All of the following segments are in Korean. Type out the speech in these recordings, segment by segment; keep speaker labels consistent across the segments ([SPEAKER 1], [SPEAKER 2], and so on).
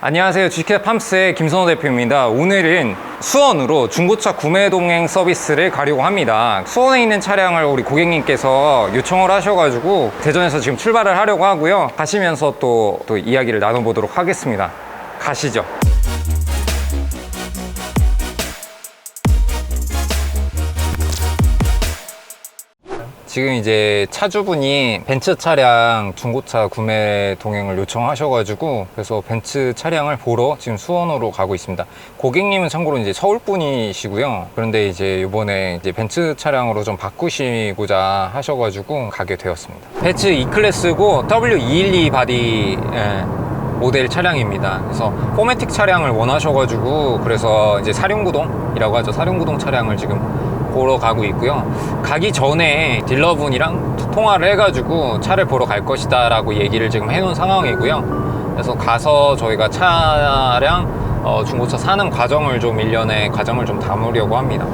[SPEAKER 1] 안녕하세요. 주식회사 팜스의 김선호 대표입니다. 오늘은 수원으로 중고차 구매 동행 서비스를 가려고 합니다. 수원에 있는 차량을 우리 고객님께서 요청을 하셔가지고 대전에서 지금 출발을 하려고 하고요. 가시면서 또 이야기를 나눠보도록 하겠습니다. 가시죠. 지금 이제 차주분이 벤츠 차량 중고차 구매 동행을 요청하셔가지고 그래서 벤츠 차량을 보러 지금 수원으로 가고 있습니다. 고객님은 참고로 이제 서울 분이시고요. 그런데 이제 이번에 이제 벤츠 차량으로 좀 바꾸시고자 하셔가지고 가게 되었습니다. 벤츠 E클래스고 W212 바디 모델 차량입니다. 그래서 포매틱 차량을 원하셔가지고 그래서 이제 사륜구동이라고 하죠. 사륜구동 차량을 지금 보러 가고 있고요. 가기 전에 딜러분이랑 통화를 해가지고 차를 보러 갈 것이다 라고 얘기를 지금 해놓은 상황이고요. 그래서 가서 저희가 차량 중고차 사는 과정을 좀 일련의 과정을 좀 담으려고 합니다.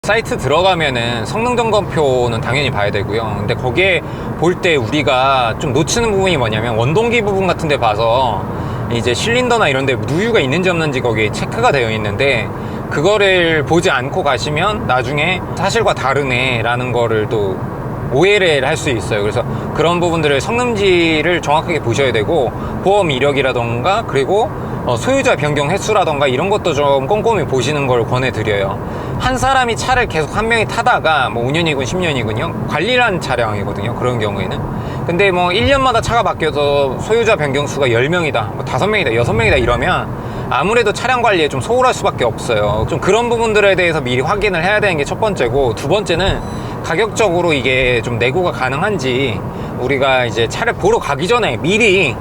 [SPEAKER 1] 사이트 들어가면은 성능 점검표는 당연히 봐야 되고요. 근데 거기에 볼 때 우리가 좀 놓치는 부분이 뭐냐면 원동기 부분 같은 데 봐서 이제 실린더나 이런 데 누유가 있는지 없는지 거기에 체크가 되어 있는데 그거를 보지 않고 가시면 나중에 사실과 다르네 라는 거를 또 오해를 할 수 있어요. 그래서 그런 부분들을 성능지를 정확하게 보셔야 되고 보험 이력이라던가 그리고 소유자 변경 횟수라던가 이런 것도 좀 꼼꼼히 보시는 걸 권해드려요. 한 사람이 차를 계속 한 명이 타다가 뭐 5년이군 10년이군요 관리를 한 차량이거든요. 그런 경우에는. 근데 뭐 1년마다 차가 바뀌어서 소유자 변경 수가 10명이다 뭐 5명이다 6명이다 이러면 아무래도 차량 관리에 좀 소홀할 수밖에 없어요. 좀 그런 부분들에 대해서 미리 확인을 해야 되는 게 첫 번째고, 두 번째는 가격적으로 이게 좀 내고가 가능한지 우리가 이제 차를 보러 가기 전에 미리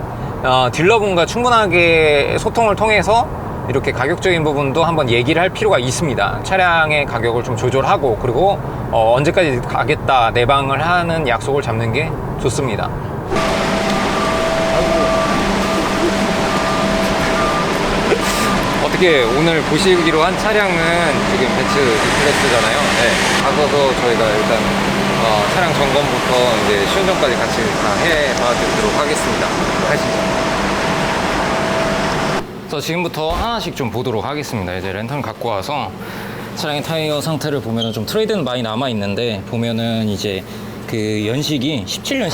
[SPEAKER 1] 딜러분과 충분하게 소통을 통해서 이렇게 가격적인 부분도 한번 얘기를 할 필요가 있습니다. 차량의 가격을 좀 조절하고 그리고 언제까지 가겠다 내방을 하는 약속을 잡는 게 좋습니다. 어떻게 오늘 보시기로 한 차량은 지금 벤츠 E클래스잖아요. 네, 가서도 저희가 일단 차량 점검부터 이제 시운전까지 같이 다 해봐드리도록 하겠습니다. 가시죠. 그래서 지금부터 하나씩 좀 보도록 하겠습니다. 이제 랜턴 갖고 와서 차량의 타이어 상태를 보면은 좀 트레이드는 많이 남아 있는데 보면은 이제 그 연식이 17년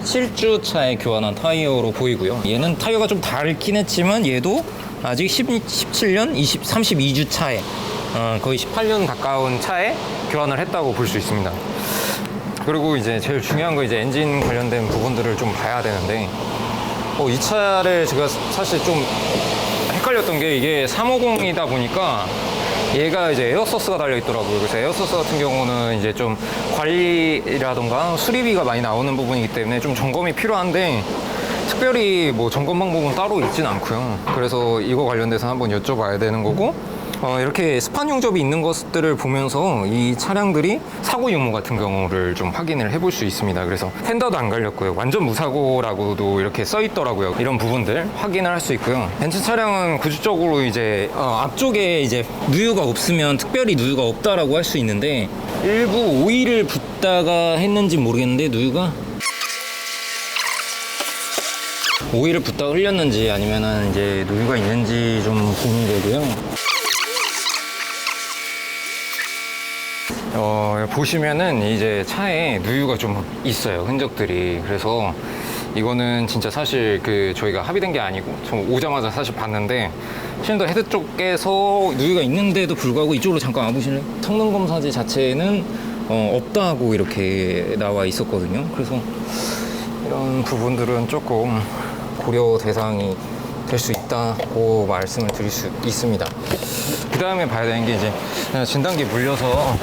[SPEAKER 1] 17주 차에 교환한 타이어로 보이고요. 얘는 타이어가 좀 닳긴 했지만 얘도 아직 17년 32주 차에 거의 18년 가까운 차에 교환을 했다고 볼 수 있습니다. 그리고 이제 제일 중요한 거 이제 엔진 관련된 부분들을 좀 봐야 되는데 이 차를 제가 사실 좀 헷갈렸던 게 이게 350이다 보니까 얘가 이제 에어서스가 달려 있더라고요. 그래서 에어서스 같은 경우는 이제 좀 관리라던가 수리비가 많이 나오는 부분이기 때문에 좀 점검이 필요한데 특별히 뭐 점검 방법은 따로 있진 않고요. 그래서 이거 관련돼서 한번 여쭤봐야 되는 거고, 이렇게 스판 용접이 있는 것들을 보면서 이 차량들이 사고 유무 같은 경우를 좀 확인을 해볼 수 있습니다. 그래서 펜더도 안 갈렸고요. 완전 무사고라고도 이렇게 써 있더라고요. 이런 부분들 확인을 할 수 있고요. 벤츠 차량은 구조적으로 이제 앞쪽에 이제 누유가 없으면 특별히 누유가 없다라고 할 수 있는데 일부 오일을 붓다가 했는지 모르겠는데 누유가 오일을 붓다가 흘렸는지 아니면은 이제 누유가 있는지 좀 고민되고요. 보시면은 이제 차에 누유가 좀 있어요. 흔적들이. 그래서 이거는 진짜 사실 저희가 합의된 게 아니고 저 오자마자 사실 봤는데 실린더 헤드 쪽에서 누유가 있는데도 불구하고 이쪽으로 잠깐 와보실래요? 성능 검사지 자체는 없다고 이렇게 나와 있었거든요. 그래서 이런 부분들은 조금 고려 대상이 될 수 있다고 말씀을 드릴 수 있습니다. 그 다음에 봐야 되는 게 이제 진단기 물려서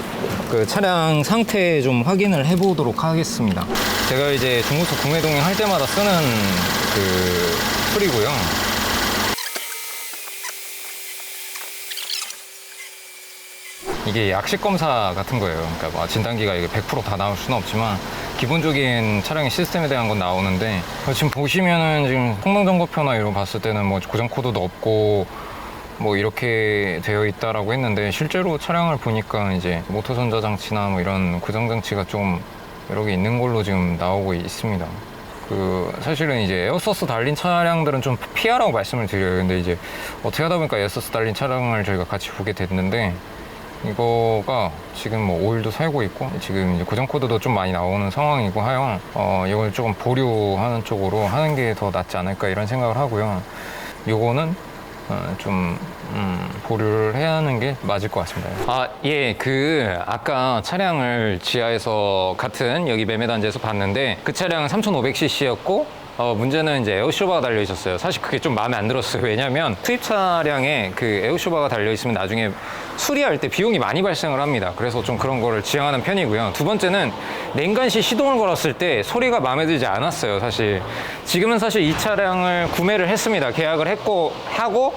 [SPEAKER 1] 그 차량 상태 좀 확인을 해보도록 하겠습니다. 제가 이제 중고차 구매 동행 할 때마다 쓰는 그 툴이고요. 이게 약식 검사 같은 거예요. 그러니까 뭐 진단기가 이게 100% 다 나올 수는 없지만 기본적인 차량의 시스템에 대한 건 나오는데 지금 보시면은 지금 성능 점검표나 이런 거 봤을 때는 뭐 고장 코드도 없고 뭐 이렇게 되어 있다라고 했는데 실제로 차량을 보니까 이제 모터 전자 장치나 뭐 이런 고장 장치가 좀 여러 개 있는 걸로 지금 나오고 있습니다. 사실은 이제 에어소스 달린 차량들은 좀 피하라고 말씀을 드려요. 근데 이제 어떻게 하다 보니까 에어소스 달린 차량을 저희가 같이 보게 됐는데, 이거가 지금 뭐 오일도 살고 있고 지금 이제 고장 코드도 좀 많이 나오는 상황이고 하여 이걸 조금 보류하는 쪽으로 하는 게 더 낫지 않을까 이런 생각을 하고요. 요거는 보류를 해야 하는 게 맞을 것 같습니다. 예, 아까 차량을 지하에서 같은 여기 매매단지에서 봤는데, 그 차량은 3500cc였고 문제는 이제 에어쇼바가 달려 있었어요. 사실 그게 좀 마음에 안 들었어요. 왜냐면 투입 차량에 그 에어쇼바가 달려 있으면 나중에 수리할 때 비용이 많이 발생을 합니다. 그래서 좀 그런 거를 지향하는 편이고요. 두 번째는 냉간시 시동을 걸었을 때 소리가 마음에 들지 않았어요. 사실 지금은 사실 이 차량을 구매를 했습니다. 계약을 하고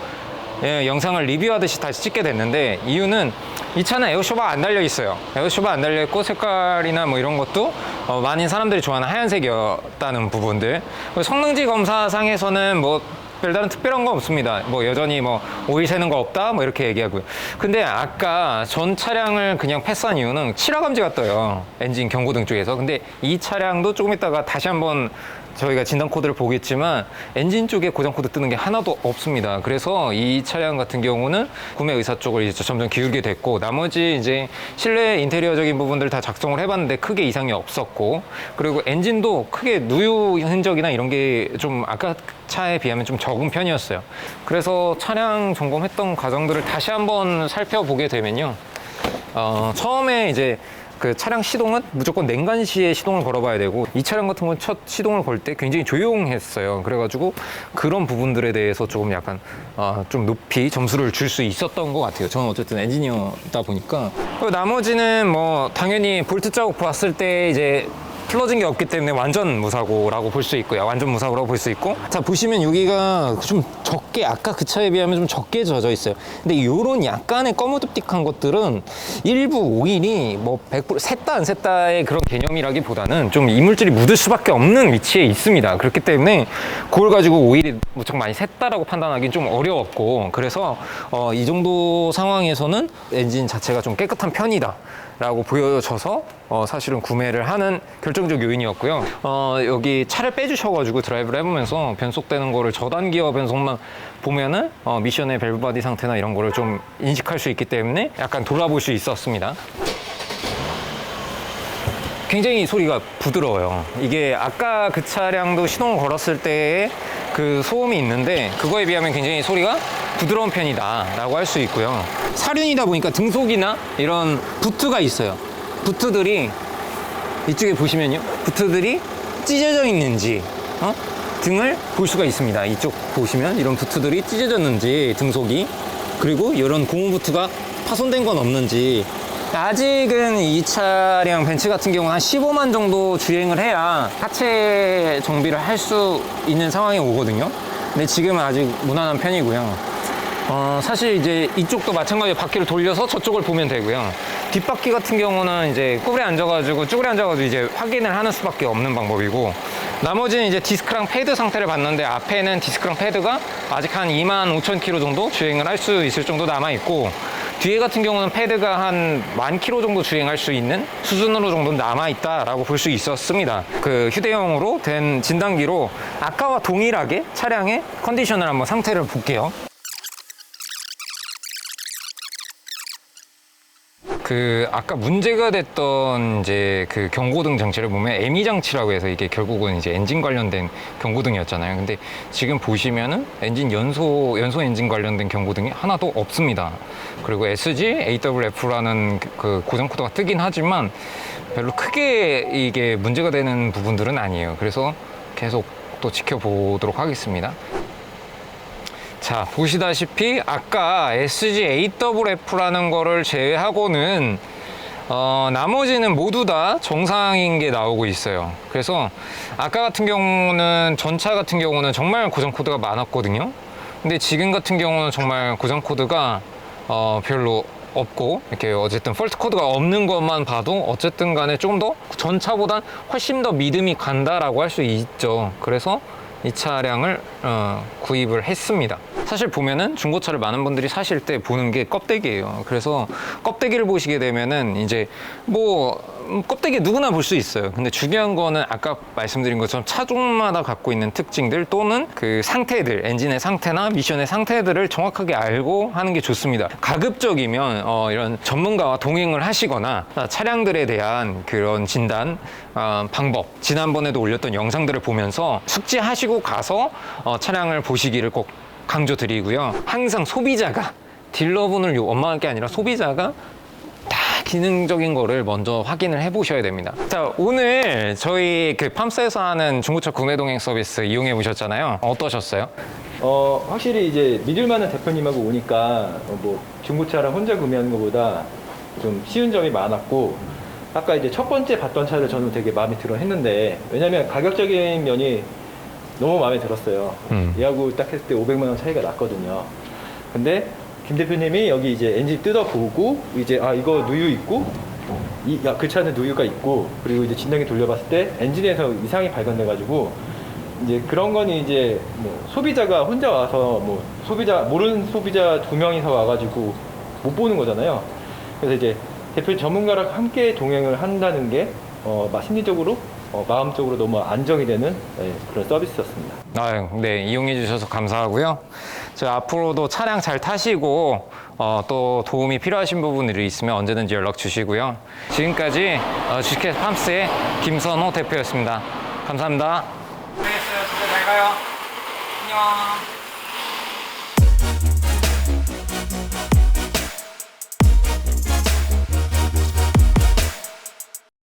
[SPEAKER 1] 예, 영상을 리뷰하듯이 다시 찍게 됐는데, 이유는 이 차는 에어쇼바가 안 달려 있어요. 에어쇼바 안 달려 있고 색깔이나 뭐 이런 것도 많은 사람들이 좋아하는 하얀색이었다는 부분들. 성능지 검사상에서는 뭐 별다른 특별한 건 없습니다. 뭐 여전히 뭐 오일 새는 거 없다 뭐 이렇게 얘기하고요. 근데 아까 전 차량을 그냥 패스한 이유는 실화 감지가 떠요, 엔진 경고등 쪽에서. 근데 이 차량도 조금 있다가 다시 한번 저희가 진단 코드를 보겠지만 엔진 쪽에 고장 코드 뜨는 게 하나도 없습니다. 그래서 이 차량 같은 경우는 구매 의사 쪽을 이제 점점 기울게 됐고, 나머지 이제 실내 인테리어적인 부분들 다 작성을 해봤는데 크게 이상이 없었고, 그리고 엔진도 크게 누유 흔적이나 이런 게 좀 아까 차에 비하면 좀 적은 편이었어요. 그래서 차량 점검했던 과정들을 다시 한번 살펴보게 되면요, 처음에 이제 그 차량 시동은 무조건 냉간시에 시동을 걸어봐야 되고, 이 차량 같은 건 첫 시동을 걸 때 굉장히 조용했어요. 그래가지고 그런 부분들에 대해서 조금 약간 좀 높이 점수를 줄 수 있었던 것 같아요. 저는 어쨌든 엔지니어다 보니까. 그리고 나머지는 뭐 당연히 볼트 자국 봤을 때 이제 틀어진 게 없기 때문에 완전 무사고라고 볼 수 있고요. 완전 무사고라고 볼 수 있고, 자 보시면 여기가 좀 적게, 아까 그 차에 비하면 좀 적게 젖어 있어요. 근데 이런 약간의 거무득틱한 것들은 일부 오일이 뭐 100% 샜다 안 샜다의 그런 개념이라기보다는 좀 이물질이 묻을 수밖에 없는 위치에 있습니다. 그렇기 때문에 그걸 가지고 오일이 무척 많이 샜다라고 판단하기는 좀 어려웠고, 그래서 이 정도 상황에서는 엔진 자체가 좀 깨끗한 편이다 라고 보여져서 사실은 구매를 하는 결정적 요인이었고요. 여기 차를 빼주셔가지고 드라이브를 해보면서 변속되는 거를 저단기어 변속만 보면은 미션의 밸브 바디 상태나 이런 거를 좀 인식할 수 있기 때문에 약간 돌아볼 수 있었습니다. 굉장히 소리가 부드러워요. 이게 아까 그 차량도 시동을 걸었을 때의 그 소음이 있는데, 그거에 비하면 굉장히 소리가 부드러운 편이다 라고 할 수 있고요. 사륜이다 보니까 등속이나 이런 부트가 있어요. 부트들이 이쪽에 보시면요, 부트들이 찢어져 있는지 등을 볼 수가 있습니다. 이쪽 보시면 이런 부트들이 찢어졌는지, 등속이, 그리고 이런 고무 부트가 파손된 건 없는지. 아직은 이 차량 벤츠 같은 경우는 한 15만 정도 주행을 해야 하체 정비를 할 수 있는 상황이 오거든요. 근데 지금은 아직 무난한 편이고요. 사실 이제 이쪽도 마찬가지로 바퀴를 돌려서 저쪽을 보면 되고요. 뒷바퀴 같은 경우는 이제 쭈그려 앉아가지고 이제 확인을 하는 수밖에 없는 방법이고, 나머지는 이제 디스크랑 패드 상태를 봤는데, 앞에는 디스크랑 패드가 아직 한 25,000km 정도 주행을 할 수 있을 정도 남아있고, 뒤에 같은 경우는 패드가 한 10,000km 정도 주행할 수 있는 수준으로 정도 남아있다라고 볼 수 있었습니다. 그 휴대용으로 된 진단기로 아까와 동일하게 차량의 컨디션을 한번 상태를 볼게요. 아까 문제가 됐던 이제 그 경고등 장치를 보면 ME 장치라고 해서 이게 결국은 이제 엔진 관련된 경고등이었잖아요. 근데 지금 보시면은 연소 엔진 관련된 경고등이 하나도 없습니다. 그리고 SG AWF라는 그 고장 코드가 뜨긴 하지만 별로 크게 이게 문제가 되는 부분들은 아니에요. 그래서 계속 또 지켜보도록 하겠습니다. 자, 보시다시피 아까 SG-AWF라는 거를 제외하고는 나머지는 모두 다 정상인 게 나오고 있어요. 그래서 아까 같은 경우는 전차 같은 경우는 정말 고장 코드가 많았거든요. 근데 지금 같은 경우는 정말 고장 코드가 별로 없고, 이렇게 어쨌든 폴트 코드가 없는 것만 봐도 어쨌든 간에 조금 더 전차보단 훨씬 더 믿음이 간다라고 할 수 있죠. 그래서 이 차량을 구입을 했습니다. 사실 보면은 중고차를 많은 분들이 사실 때 보는 게 껍데기예요. 그래서 껍데기를 보시게 되면은 이제 뭐 껍데기 누구나 볼 수 있어요. 근데 중요한 거는 아까 말씀드린 것처럼 차종마다 갖고 있는 특징들 또는 그 상태들, 엔진의 상태나 미션의 상태들을 정확하게 알고 하는 게 좋습니다. 가급적이면 이런 전문가와 동행을 하시거나 차량들에 대한 그런 진단 방법, 지난번에도 올렸던 영상들을 보면서 숙지하시고 가서 차량을 보시기를 꼭 강조드리고요. 항상 소비자가 딜러분을 원망할 게 아니라 소비자가 다 기능적인 거를 먼저 확인을 해 보셔야 됩니다. 자, 오늘 저희 그 팜스에서 하는 중고차 구매 동행 서비스 이용해 보셨잖아요. 어떠셨어요?
[SPEAKER 2] 확실히 이제 믿을 만한 대표님하고 오니까 뭐 중고차랑 혼자 구매하는 것보다 좀 쉬운 점이 많았고, 아까 이제 첫 번째 봤던 차를 저는 되게 마음에 들어 했는데, 왜냐면 가격적인 면이 너무 마음에 들었어요. 얘하고 딱 했을 때 500만 원 차이가 났거든요. 근데 김 대표님이 여기 이제 엔진 뜯어보고 이제 이거 누유 있고 그 차는 누유가 있고, 그리고 이제 진단기 돌려봤을 때 엔진에서 이상이 발견돼가지고, 이제 그런 거는 이제 뭐 소비자가 혼자 와서 뭐 모르는 소비자 2명이서 와가지고 못 보는 거잖아요. 그래서 이제 대표 전문가랑 함께 동행을 한다는 게 심리적으로 마음적으로 너무 안정이 되는 그런 서비스였습니다.
[SPEAKER 1] 네, 이용해 주셔서 감사하고요. 저 앞으로도 차량 잘 타시고 또 도움이 필요하신 부분들이 있으면 언제든지 연락 주시고요. 지금까지 주식회사 팜스의 김선호 대표였습니다. 감사합니다. 네, 진짜 잘 가요. 안녕.